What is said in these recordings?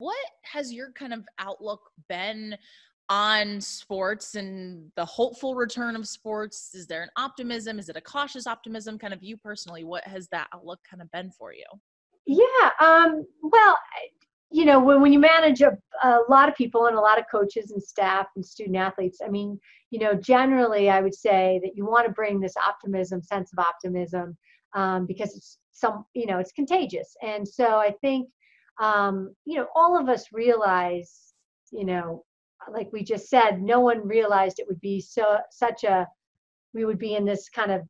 what has your kind of outlook been on sports and the hopeful return of sports? Is there an optimism? Is it a cautious optimism? Kind of you personally, what has that outlook kind of been for you? Yeah. Well, when you manage a lot of people and a lot of coaches and staff and student athletes, I mean, generally I would say that you want to bring this sense of optimism, because it's contagious. And so I think, all of us realize, you know, like we just said, no one realized it would be we would be in this kind of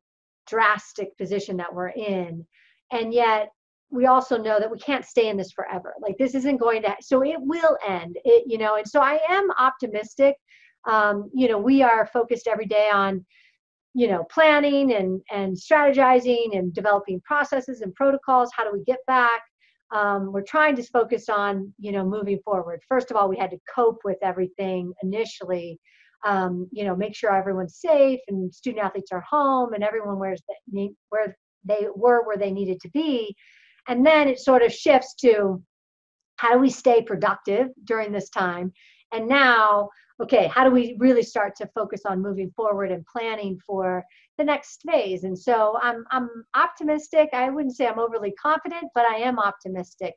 drastic position that we're in. And yet we also know that we can't stay in this forever. Like this isn't going to, so it will end, and so I am optimistic. We are focused every day on, planning and strategizing and developing processes and protocols. How do we get back? We're trying to focus on, moving forward. First of all, we had to cope with everything initially, make sure everyone's safe and student athletes are home and everyone where they needed to be. And then it sort of shifts to how do we stay productive during this time? And now, okay, how do we really start to focus on moving forward and planning for the next phase? And so I'm optimistic. I wouldn't say I'm overly confident, but I am optimistic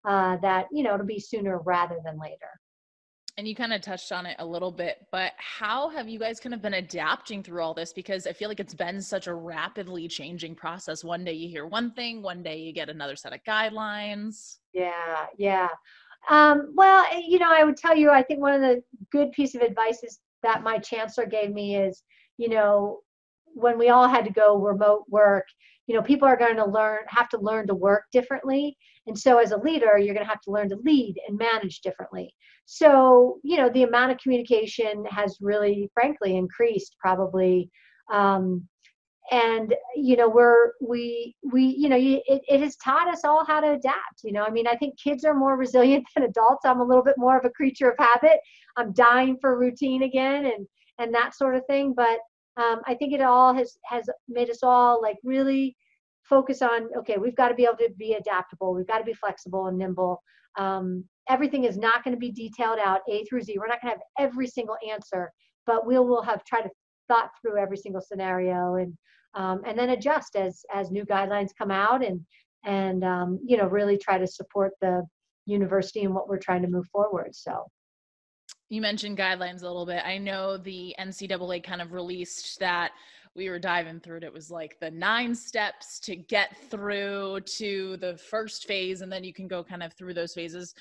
that, it'll be sooner rather than later. And you kind of touched on it a little bit, but how have you guys kind of been adapting through all this? Because I feel like it's been such a rapidly changing process. One day you hear one thing, one day you get another set of guidelines. Yeah, yeah. Well, I would tell you, I think one of the good piece of advice is that my chancellor gave me is, when we all had to go remote work, people are going to have to learn to work differently. And so as a leader, you're going to have to learn to lead and manage differently. So, the amount of communication has really, frankly, increased probably. And it has taught us all how to adapt. I mean, I think kids are more resilient than adults. I'm a little bit more of a creature of habit. I'm dying for routine again and that sort of thing. But I think it all has made us all like really focus on, okay, we've got to be able to be adaptable. We've got to be flexible and nimble. Everything is not going to be detailed out A through Z. We're not going to have every single answer, but we will have tried to thought through every single scenario and then adjust as new guidelines come out and really try to support the university and what we're trying to move forward. So. You mentioned guidelines a little bit. I know the NCAA kind of released that. We were diving through it. It was like the 9 steps to get through to the first phase, and then you can go kind of through those phases.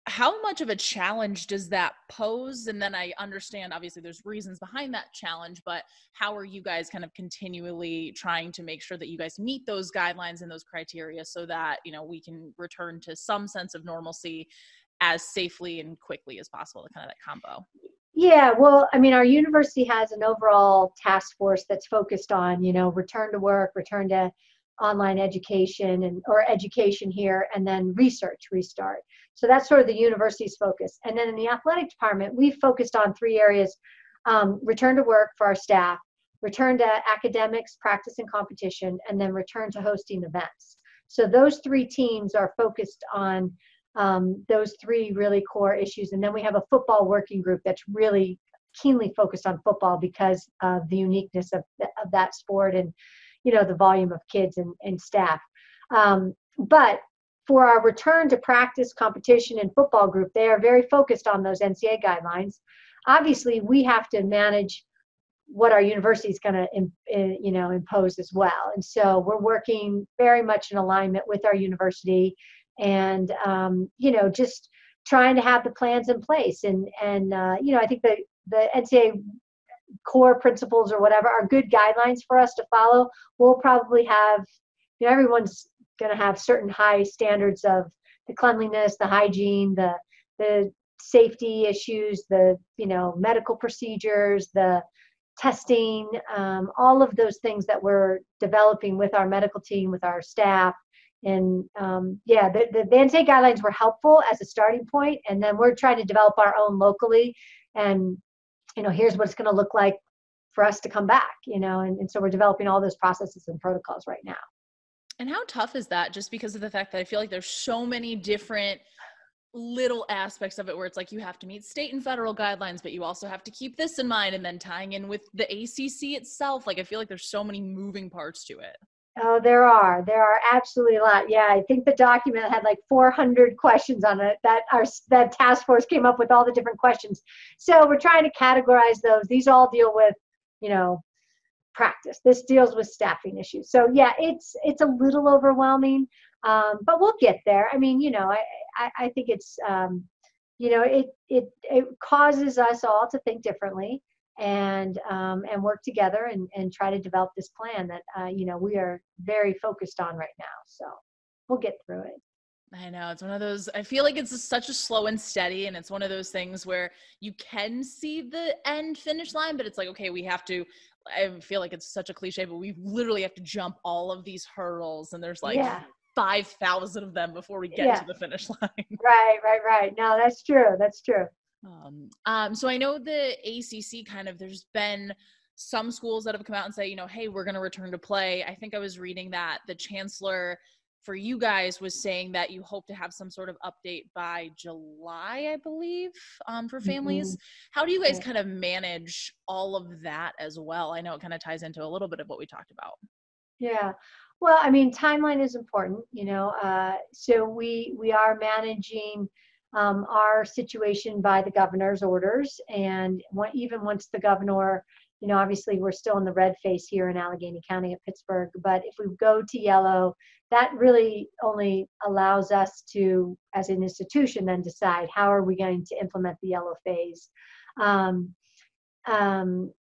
How much of a challenge does that pose? And then I understand, obviously, there's reasons behind that challenge, but how are you guys kind of continually trying to make sure that you guys meet those guidelines and those criteria so that, we can return to some sense of normalcy as safely and quickly as possible, kind of that combo? Yeah, well, I mean, our university has an overall task force that's focused on, return to work, return to online education or education here, and then research restart. So that's sort of the university's focus. And then in the athletic department, we focused on 3 areas: return to work for our staff, return to academics, practice and competition, and then return to hosting events. So those 3 teams are focused on those 3 really core issues. And then we have a football working group that's really keenly focused on football because of the uniqueness of that sport and, the volume of kids and staff. But for our return to practice, competition, and football group, they are very focused on those NCAA guidelines. Obviously, we have to manage what our university is going to, impose as well. And so we're working very much in alignment with our university and, just trying to have the plans in place. And I think the NCAA core principles or whatever are good guidelines for us to follow. We'll probably have, everyone's going to have certain high standards of the cleanliness, the hygiene, the safety issues, the, medical procedures, the testing, all of those things that we're developing with our medical team, with our staff. And the NCAA guidelines were helpful as a starting point, and then we're trying to develop our own locally. And here's what it's going to look like for us to come back. And so we're developing all those processes and protocols right now. And how tough is that, just because of the fact that I feel like there's so many different little aspects of it where it's like you have to meet state and federal guidelines, but you also have to keep this in mind, and then tying in with the ACC itself. Like I feel like there's so many moving parts to it. Oh, there are absolutely a lot. Yeah, I think the document had like 400 questions on it that task force came up with all the different questions. So we're trying to categorize those. These all deal with, you know, practice. This deals with staffing issues. So yeah, it's a little overwhelming, but we'll get there. I mean, I think it's, it causes us all to think differently and work together and try to develop this plan that we are very focused on right now. So we'll get through it. I know it's one of those, I feel like it's such a slow and steady, and it's one of those things where you can see the end finish line, but it's like, okay, we have to, I feel like it's such a cliche, but we literally have to jump all of these hurdles, and there's like Yeah, 5,000 of them before we get yeah, to the finish line. right. No, that's true. That's true. So I know the ACC kind of, there's been some schools that have come out and say, hey, we're going to return to play. I think I was reading that the chancellor for you guys was saying that you hope to have some sort of update by July, I believe, for Hmm. families. How do you guys Yeah. kind of manage all of that as well? I know it kind of ties into a little bit of what we talked about. Yeah. Well, I mean, timeline is important, so we are managing our situation by the governor's orders. And even once the governor, obviously we're still in the red phase here in Allegheny County at Pittsburgh, but if we go to yellow, that really only allows us to, as an institution, then decide how are we going to implement the yellow phase. Um, and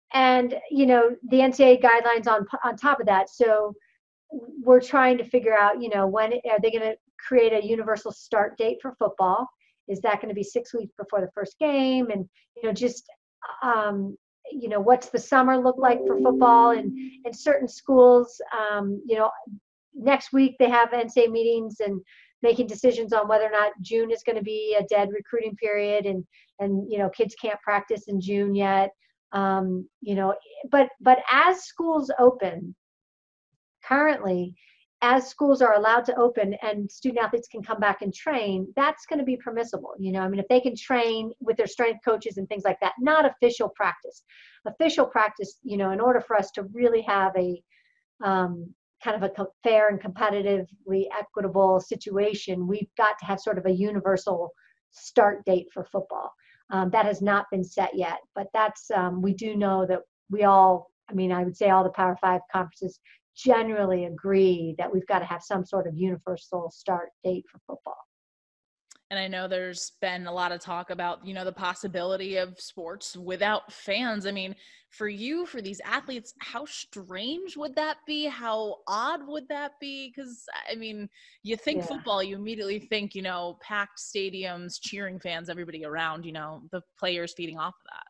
the NCAA guidelines on top of that. So we're trying to figure out, when are they going to create a universal start date for football? Is that going to be 6 weeks before the first game? And just what's the summer look like for football? And in certain schools, next week they have NCAA meetings and making decisions on whether or not June is going to be a dead recruiting period, and kids can't practice in June yet. But as schools open currently, as schools are allowed to open and student athletes can come back and train, that's going to be permissible. I mean, if they can train with their strength coaches and things like that, not official practice. Official practice, in order for us to really have a kind of a fair and competitively equitable situation, we've got to have sort of a universal start date for football. That has not been set yet, but that's we do know that we all, I mean, I would say all the Power Five conferences generally agree that we've got to have some sort of universal start date for football. And I know there's been a lot of talk about, the possibility of sports without fans. I mean, for you, for these athletes, how strange would that be? How odd would that be? Because, I mean, you think Yeah. football, you immediately think, packed stadiums, cheering fans, everybody around, the players feeding off of that.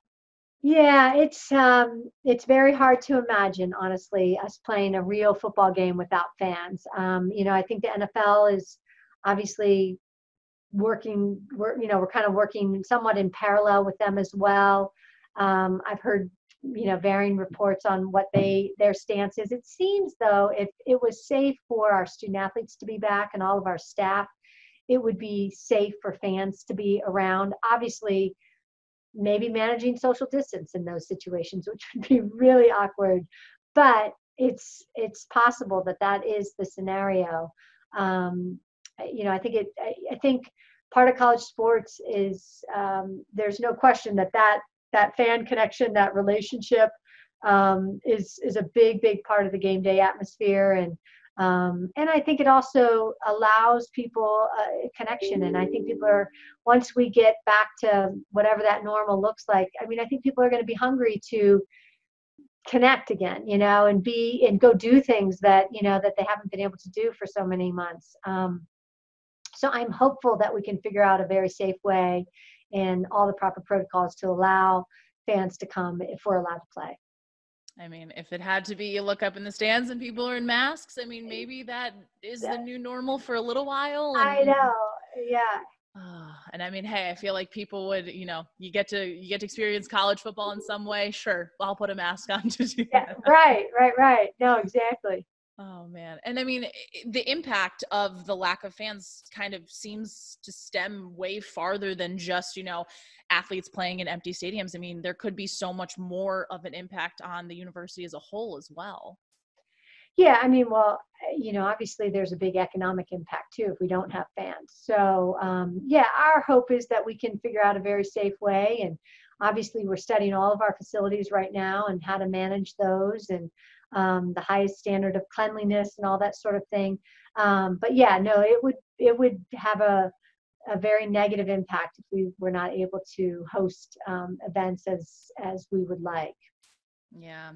Yeah, it's very hard to imagine, honestly, us playing a real football game without fans. I think the NFL is obviously we're kind of working somewhat in parallel with them as well. I've heard, varying reports on what their stance is. It seems though, if it was safe for our student athletes to be back and all of our staff, it would be safe for fans to be around. Obviously, maybe managing social distance in those situations, which would be really awkward, but it's possible that is the scenario. I think part of college sports is, there's no question that fan connection, that relationship, is a big part of the game day atmosphere. And I think it also allows people a connection. And I think people are, once we get back to whatever that normal looks like, I mean, I think people are going to be hungry to connect again, and go do things that they haven't been able to do for so many months. So I'm hopeful that we can figure out a very safe way and all the proper protocols to allow fans to come if we're allowed to play. I mean, if it had to be, you look up in the stands and people are in masks. I mean, maybe that is the new normal for a little while. I know. Yeah. And I mean, hey, I feel like people would, you get to experience college football in some way. Sure, I'll put a mask on to do Yeah. that. Right. No, exactly. Oh man. And I mean, the impact of the lack of fans kind of seems to stem way farther than just, athletes playing in empty stadiums. I mean, there could be so much more of an impact on the university as a whole as well. Yeah, I mean, well, obviously there's a big economic impact too if we don't have fans. So, yeah, our hope is that we can figure out a very safe way. And obviously, we're studying all of our facilities right now and how to manage those and the highest standard of cleanliness and all that sort of thing. But yeah, no, it would have a very negative impact if we were not able to host events as we would like. Yeah.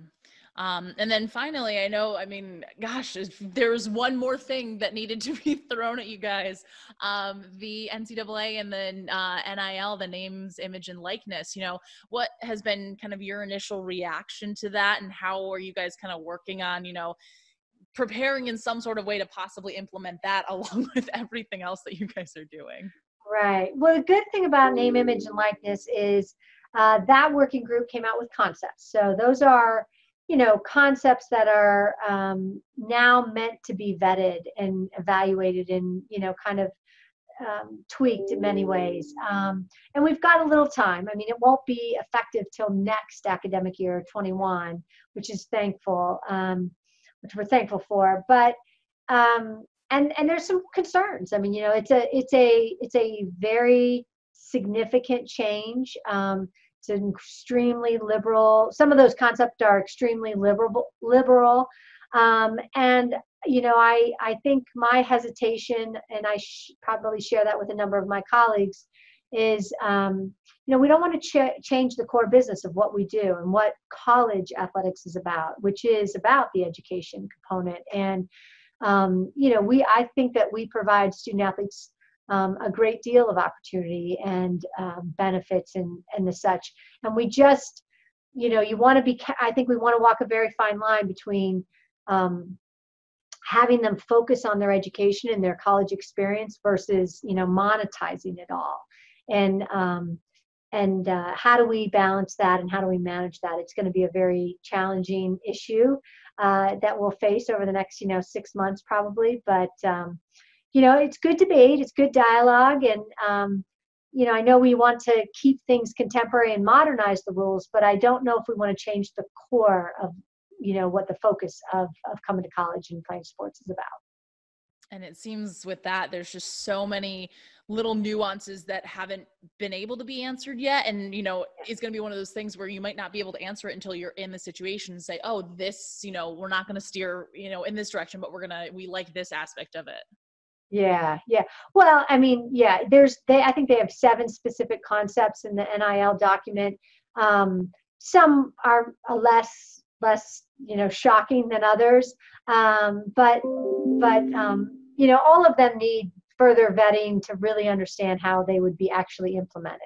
And then finally, I mean, gosh, if there was one more thing that needed to be thrown at you guys, the NCAA and then NIL, the names, image, and likeness, what has been kind of your initial reaction to that, and how are you guys kind of working on, preparing in some sort of way to possibly implement that along with everything else that you guys are doing? Right. Well, the good thing about name, image, and likeness is that working group came out with concepts. So those are, concepts that are now meant to be vetted and evaluated and, kind of tweaked in many ways. And we've got a little time. I mean, it won't be effective till next academic year, 21, which is thankful, which we're thankful for. But and there's some concerns. I mean, it's a very significant change. It's an extremely liberal. Some of those concepts are extremely liberal, and I think my hesitation, and I probably share that with a number of my colleagues, is we don't want to change the core business of what we do and what college athletics is about, which is about the education component. And I think that we provide student athletes a great deal of opportunity and benefits and the such. And we just, you want to be, I think we want to walk a very fine line between having them focus on their education and their college experience versus, monetizing it all. And how do we balance that and how do we manage that? It's going to be a very challenging issue that we'll face over the next, 6 months probably. But, it's good debate, it's good dialogue. And, I know we want to keep things contemporary and modernize the rules, but I don't know if we want to change the core of, what the focus of coming to college and playing sports is about. And it seems with that, there's just so many little nuances that haven't been able to be answered yet. And, it's going to be one of those things where you might not be able to answer it until you're in the situation and say, oh, this, we're not going to steer, in this direction, but we like this aspect of it. Yeah. Yeah. Well, I mean, yeah, I think they have 7 specific concepts in the NIL document. Some are less, shocking than others. But all of them need further vetting to really understand how they would be actually implemented.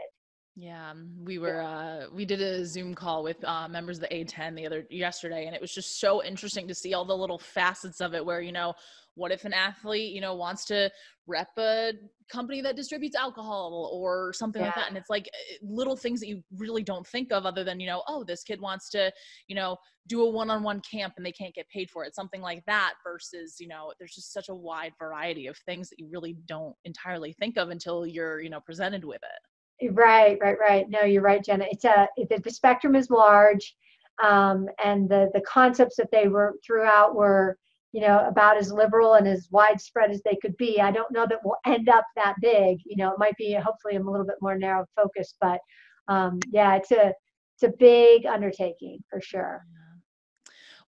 Yeah, we did a Zoom call with members of the A10 yesterday, and it was just so interesting to see all the little facets of it where, what if an athlete, wants to rep a company that distributes alcohol or something like that. And it's like little things that you really don't think of other than, oh, this kid wants to, do a one-on-one camp and they can't get paid for it. Something like that versus, there's just such a wide variety of things that you really don't entirely think of until you're, presented with it. Right. No, you're right, Jenna. The spectrum is large, and the concepts that they threw out were, about as liberal and as widespread as they could be. I don't know that we'll end up that big. It might be hopefully a little bit more narrow focus, but yeah, it's a big undertaking for sure.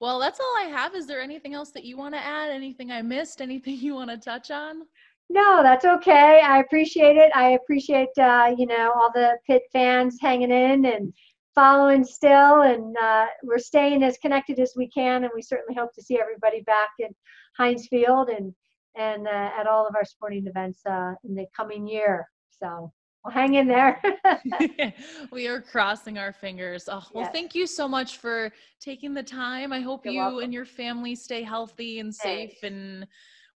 Well, that's all I have. Is there anything else that you want to add? Anything I missed? Anything you want to touch on? No, that's okay. I appreciate it. I appreciate, all the Pitt fans hanging in and following still. And we're staying as connected as we can. And we certainly hope to see everybody back in Heinz Field and at all of our sporting events in the coming year. So we'll hang in there. We are crossing our fingers. Oh, well, Thank you so much for taking the time. I hope You're welcome. And your family stay healthy and safe. Thanks. And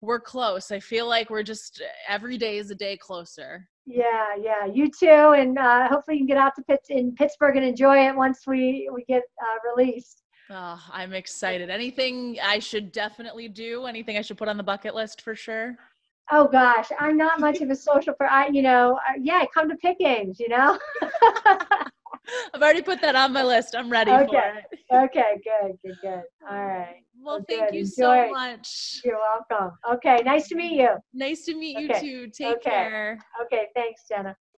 we're close. I feel like we're just every day is a day closer. Yeah. You too. And hopefully you can get out to Pittsburgh and enjoy it once we get released. Oh, I'm excited. Anything I should definitely do? Anything I should put on the bucket list for sure? Oh gosh, I'm not much of a social for yeah, come to Pickings, I've already put that on my list. I'm ready for Okay. it. Okay, good. All right. Well, Well, thank good. you so Enjoy. much. You're welcome. Okay, nice to meet you. Nice to meet you Okay. too. Take Okay. care. Okay, thanks, Jenna.